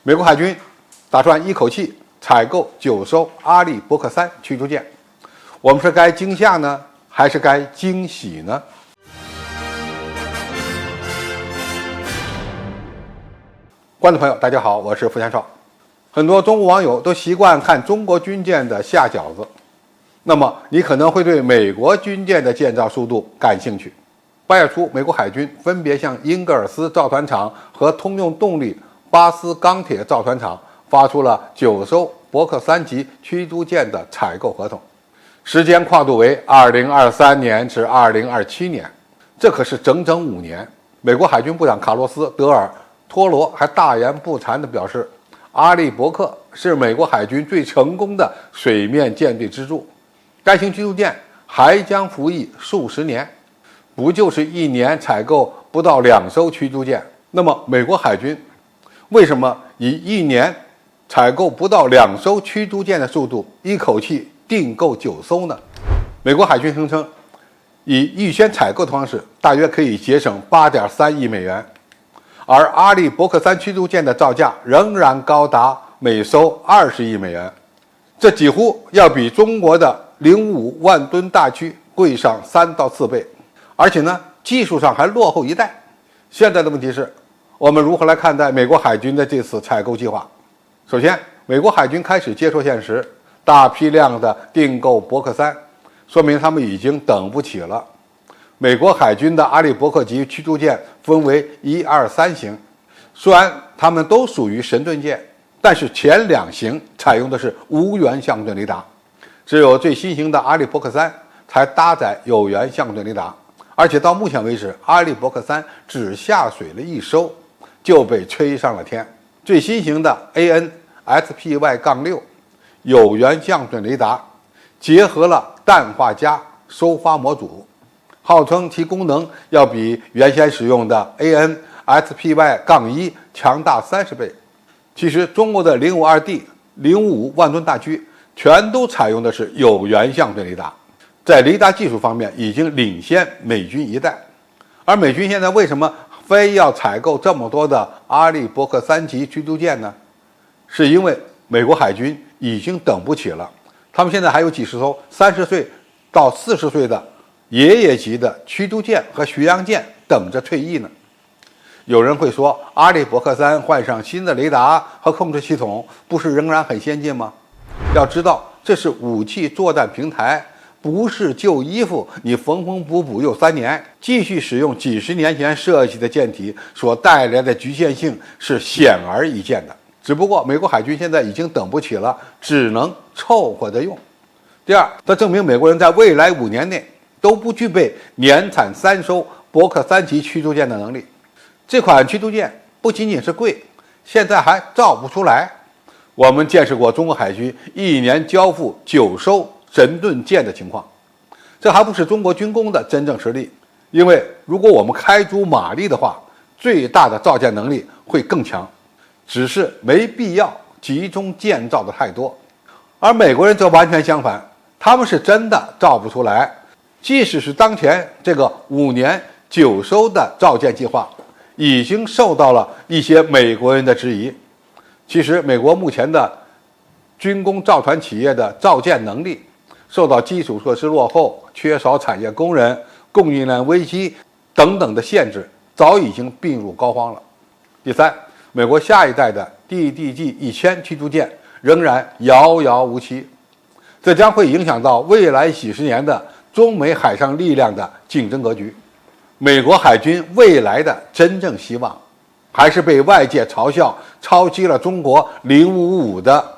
美国海军打算一口气采购9艘阿利伯克3驱逐舰，我们是该惊吓呢，还是该惊喜呢？观众朋友，大家好，我是付天少。很多中国网友都习惯看中国军舰的下饺子，那么你可能会对美国军舰的建造速度感兴趣。8月初，美国海军分别向英格尔斯造船厂和通用动力巴斯钢铁造船厂发出了9艘伯克3级驱逐舰的采购合同，时间跨度为2023年至2027年，这可是整整5年。美国海军部长卡洛斯·德尔托罗还大言不惭地表示，阿利伯克是美国海军最成功的水面舰队支柱，该型驱逐舰还将服役数十年。不就是1年采购不到2艘驱逐舰？那么美国海军为什么以1年采购不到2艘驱逐舰的速度，一口气订购9艘呢？美国海军声称，以预先采购的方式，大约可以节省8.3亿美元，而阿利伯克3驱逐舰的造价仍然高达每艘20亿美元，这几乎要比中国的0.5万吨大驱贵上3到4倍。而且呢，技术上还落后一代。现在的问题是，我们如何来看待美国海军的这次采购计划？首先，美国海军开始接受现实，大批量的订购伯克3，说明他们已经等不起了。美国海军的阿利伯克级驱逐舰分为1、2、3型，虽然它们都属于神盾舰，但是前2型采用的是无源相对雷达，只有最新型的阿利伯克3才搭载有源相对雷达。而且到目前为止，阿利伯克3只下水了1艘，就被吹上了天。最新型的 AN-SPY-6 有源相对雷达结合了氮化镓收发模组，号称其功能要比原先使用的 AN-SPY-1 强大30倍。其实中国的052D、055万吨大驱全都采用的是有源相对雷达，在雷达技术方面已经领先美军一代。而美军现在为什么非要采购这么多的阿利伯克3级驱逐舰呢？是因为美国海军已经等不起了，他们现在还有几十艘30岁到40岁的爷爷级的驱逐舰和巡洋舰等着退役呢。有人会说，阿利伯克3换上新的雷达和控制系统，不是仍然很先进吗？要知道，这是武器作战平台，不是旧衣服，你缝缝补补又3年，继续使用几十年前设计的舰体所带来的局限性是显而易见的。只不过美国海军现在已经等不起了，只能凑合着用。第二，它证明美国人在未来5年内都不具备年产3艘伯克3级驱逐舰的能力。这款驱逐舰不仅仅是贵，现在还造不出来。我们见识过中国海军1年交付9艘神盾舰的情况，这还不是中国军工的真正实力。因为如果我们开足马力的话，最大的造舰能力会更强，只是没必要集中建造的太多。而美国人则完全相反，他们是真的造不出来。即使是当前这个5年9艘的造舰计划，已经受到了一些美国人的质疑。其实美国目前的军工造船企业的造舰能力受到基础设施落后、缺少产业工人、供应链危机等等的限制，早已经病入膏肓了。第三，美国下一代的 DDG-1000 驱逐舰仍然遥遥无期，这将会影响到未来几十年的中美海上力量的竞争格局。美国海军未来的真正希望，还是被外界嘲笑抄袭了中国055的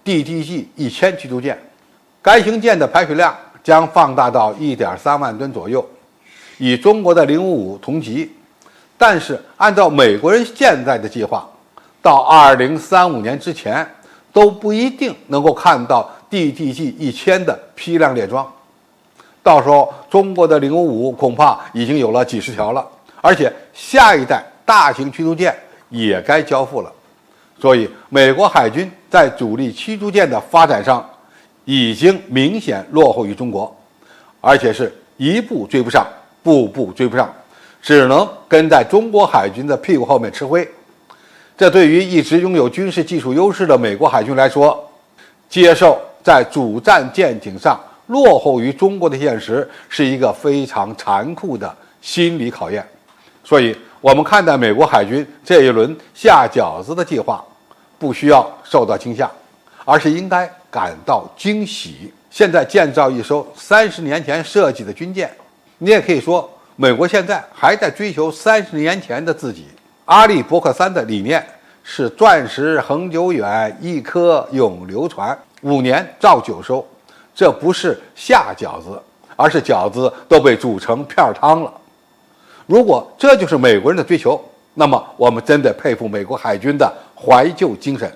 DDG-1000 驱逐舰。该型舰的排水量将放大到 1.3 万吨左右，与中国的055同级。但是按照美国人现在的计划，到2035年之前都不一定能够看到 DDG-1000 的批量列装。到时候中国的055恐怕已经有了几十条了，而且下一代大型驱逐舰也该交付了。所以美国海军在主力驱逐舰的发展上已经明显落后于中国，而且是一步追不上，步步追不上，只能跟在中国海军的屁股后面吃灰。这对于一直拥有军事技术优势的美国海军来说，接受在主战舰艇上落后于中国的现实，是一个非常残酷的心理考验。所以，我们看待美国海军这一轮下饺子的计划，不需要受到惊吓，而是应该感到惊喜。现在建造一艘30年前设计的军舰，你也可以说，美国现在还在追求30年前的自己。阿利伯克3的理念是钻石恒久远，一颗永流传，5年造9艘。这不是下饺子，而是饺子都被煮成片汤了。如果这就是美国人的追求，那么我们真的佩服美国海军的怀旧精神。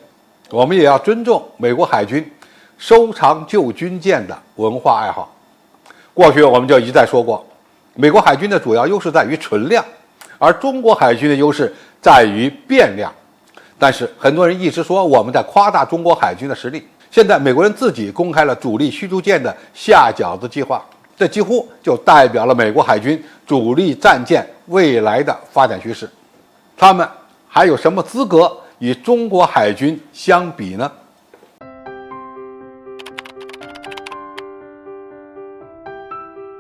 我们也要尊重美国海军收藏旧军舰的文化爱好。过去我们就一再说过，美国海军的主要优势在于存量，而中国海军的优势在于变量。但是很多人一直说我们在夸大中国海军的实力。现在美国人自己公开了主力驱逐舰的下饺子计划，这几乎就代表了美国海军主力战舰未来的发展趋势。他们还有什么资格与中国海军相比呢？